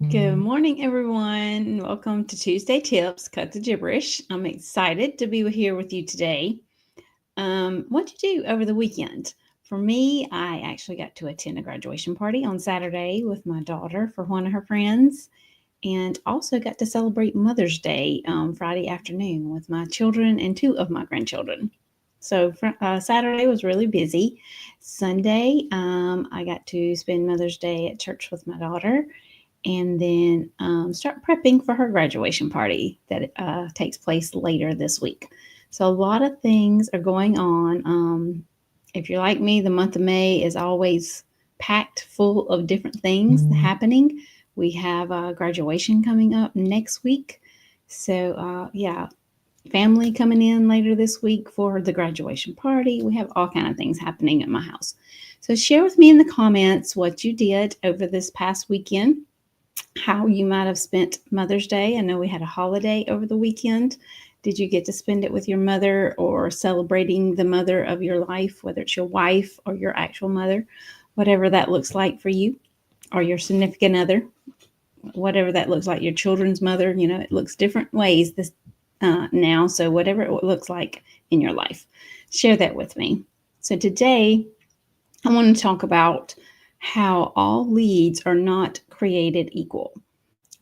Good morning, everyone. Welcome to Tuesday Tips, Cut the Gibberish. I'm excited to be here with you today. What'd you do over the weekend? For me, I actually got to attend a graduation party on Saturday with my daughter for one of her friends, and also got to celebrate Mother's Day Friday afternoon with my children and two of my grandchildren. So Saturday was really busy. Sunday, I got to spend Mother's Day at church with my daughter and then start prepping for her graduation party that takes place later this week. So, a lot of things are going on. If you're like me, the month of May is always packed full of different things happening. We have graduation coming up next week. So, family coming in later this week for the graduation party. We have all kind of things happening at my house. So, share with me in the comments what you did over this past weekend, how you might have spent Mother's Day. I know we had a holiday over the weekend. Did you get to spend it with your mother or celebrating the mother of your life, whether it's your wife or your actual mother, whatever that looks like for you, or your significant other, whatever that looks like, your children's mother? It looks different ways this now. So, whatever it looks like in your life, share that with me. So, today I want to talk about how all leads are not created equal.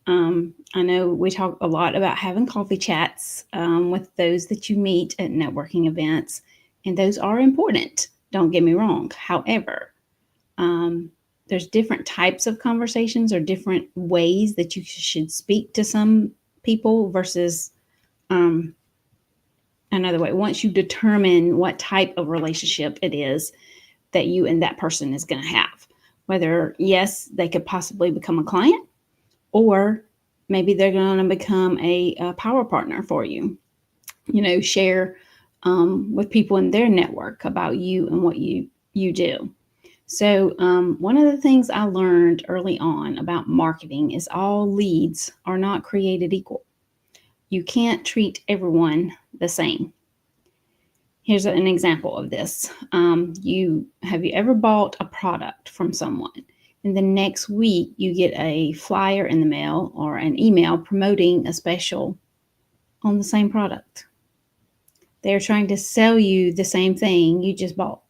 I know we talk a lot about having coffee chats with those that you meet at networking events, and those are important. Don't get me wrong. However, there's different types of conversations or different ways that you should speak to some people versus um, another way. Once you determine what type of relationship it is that you and that person is going to have, whether, yes, they could possibly become a client, or maybe they're going to become a power partner for you. Share with people in their network about you and what you do. So one of the things I learned early on about marketing is all leads are not created equal. You can't treat everyone the same. Here's an example of this. Have you ever bought a product from someone, and the next week you get a flyer in the mail or an email promoting a special on the same product? They're trying to sell you the same thing you just bought.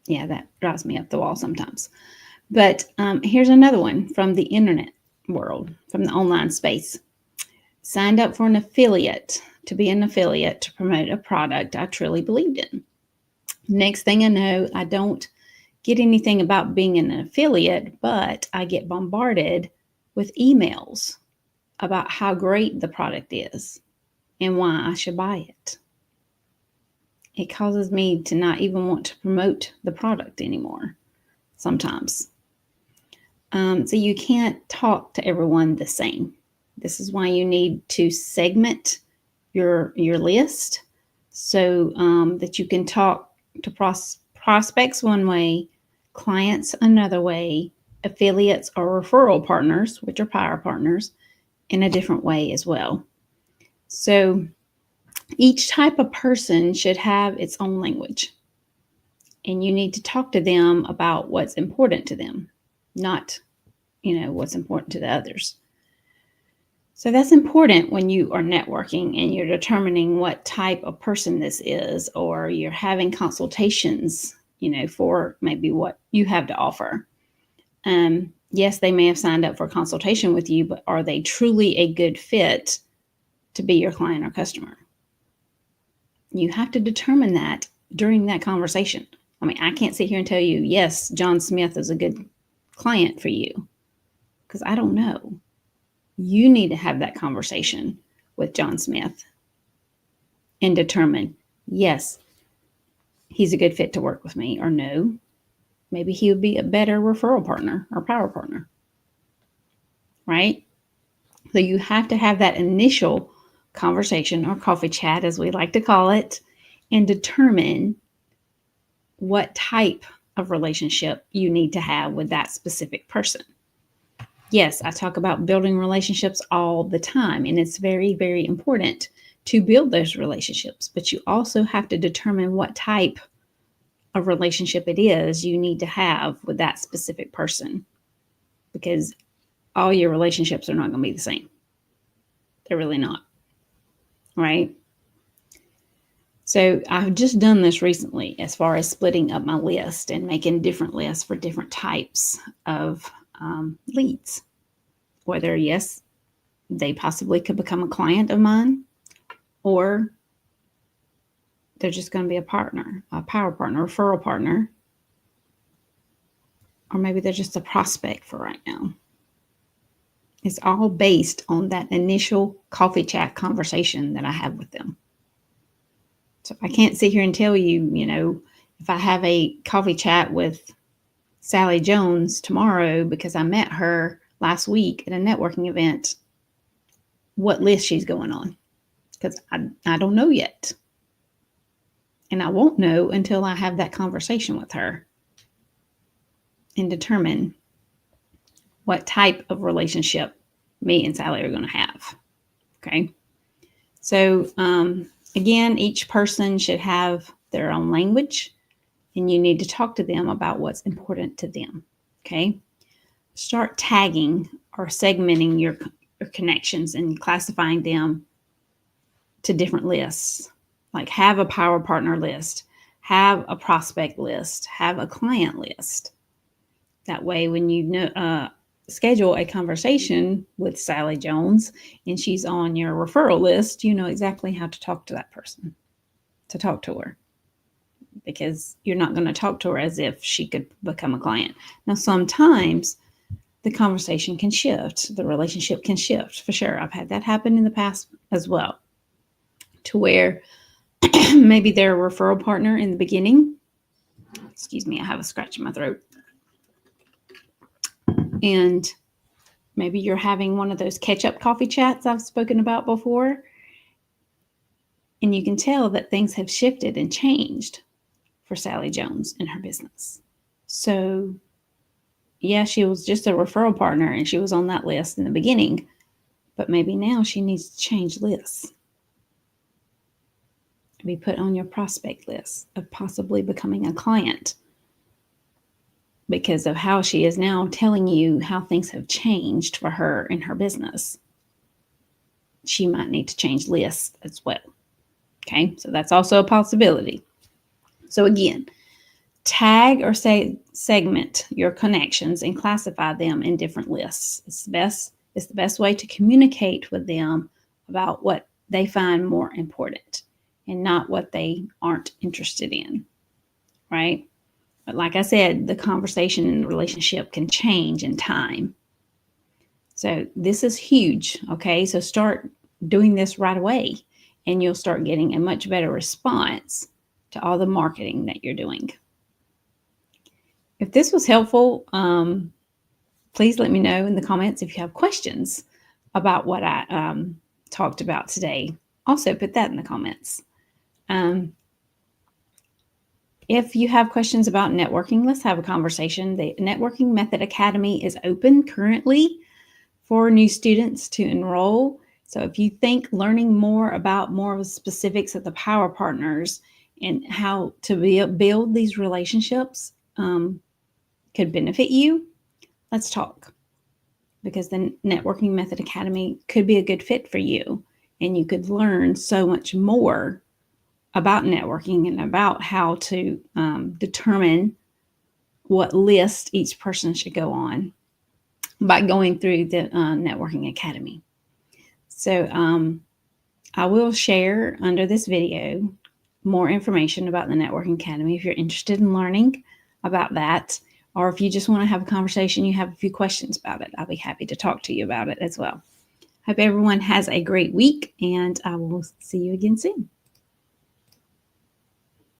Yeah, that drives me up the wall sometimes. But here's another one from the internet world, from the online space. Signed up for an affiliate to be an affiliate to promote a product I truly believed in. Next thing I know, I don't get anything about being an affiliate, but I get bombarded with emails about how great the product is and why I should buy it. It causes me to not even want to promote the product anymore sometimes. So you can't talk to everyone the same. This is why you need to segment your list so that you can talk to prospects one way, clients another way, affiliates or referral partners, which are power partners, in a different way as well. So each type of person should have its own language, and you need to talk to them about what's important to them, not what's important to the others. So that's important when you are networking and you're determining what type of person this is, or you're having consultations, for maybe what you have to offer. Yes, they may have signed up for a consultation with you, but are they truly a good fit to be your client or customer? You have to determine that during that conversation. I mean, I can't sit here and tell you, yes, John Smith is a good client for you, because I don't know. You need to have that conversation with John Smith and determine, yes, he's a good fit to work with me, or no, maybe he would be a better referral partner or power partner, right? So you have to have that initial conversation, or coffee chat as we like to call it, and determine what type of relationship you need to have with that specific person. Yes, I talk about building relationships all the time, and it's very, very important to build those relationships, but you also have to determine what type of relationship it is you need to have with that specific person. because all your relationships are not going to be the same. They're really not, right? So I've just done this recently as far as splitting up my list and making different lists for different types of leads. Whether, yes, they possibly could become a client of mine, or they're just going to be a partner, a power partner, referral partner, or maybe they're just a prospect for right now. It's all based on that initial coffee chat conversation that I have with them. So I can't sit here and tell you, if I have a coffee chat with Sally Jones tomorrow because I met her last week at a networking event, what list she's going on, because I don't know yet. And I won't know until I have that conversation with her and determine what type of relationship me and Sally are going to have. Okay. So, again, each person should have their own language, and you need to talk to them about what's important to them. Okay. Start tagging or segmenting your connections and classifying them to different lists. Like, have a power partner list, have a prospect list, have a client list. That way, when you schedule a conversation with Sally Jones and she's on your referral list, you know exactly how to talk to that person, to talk to her, because you're not going to talk to her as if she could become a client. Now, sometimes the conversation can shift, the relationship can shift, for sure. I've had that happen in the past as well, to where maybe they're a referral partner in the beginning. Excuse me, I have a scratch in my throat. And maybe you're having one of those catch-up coffee chats I've spoken about before. And you can tell that things have shifted and changed for Sally Jones in her business. So, yeah, she was just a referral partner and she was on that list in the beginning. But maybe now she needs to change lists. Be put on your prospect list of possibly becoming a client, because of how she is now telling you how things have changed for her in her business. She might need to change lists as well. Okay, so that's also a possibility. So again, tag or segment your connections and classify them in different lists. It's the best way to communicate with them about what they find more important and not what they aren't interested in, right? But like I said, the conversation and the relationship can change in time. So this is huge, okay? So start doing this right away, and you'll start getting a much better response to all the marketing that you're doing. If this was helpful, please let me know in the comments if you have questions about what I talked about today. Also, put that in the comments. If you have questions about networking, let's have a conversation. The Networking Method Academy is open currently for new students to enroll. So if you think learning more about more of the specifics of the power partners and how to build these relationships could benefit you, let's talk. Because the Networking Method Academy could be a good fit for you, and you could learn so much more about networking and about how to determine what list each person should go on by going through the Networking Academy. So I will share under this video more information about the Networking Academy if you're interested in learning about that, or if you just want to have a conversation, you have a few questions about it, I'll be happy to talk to you about it as well. Hope everyone has a great week, and I will see you again soon.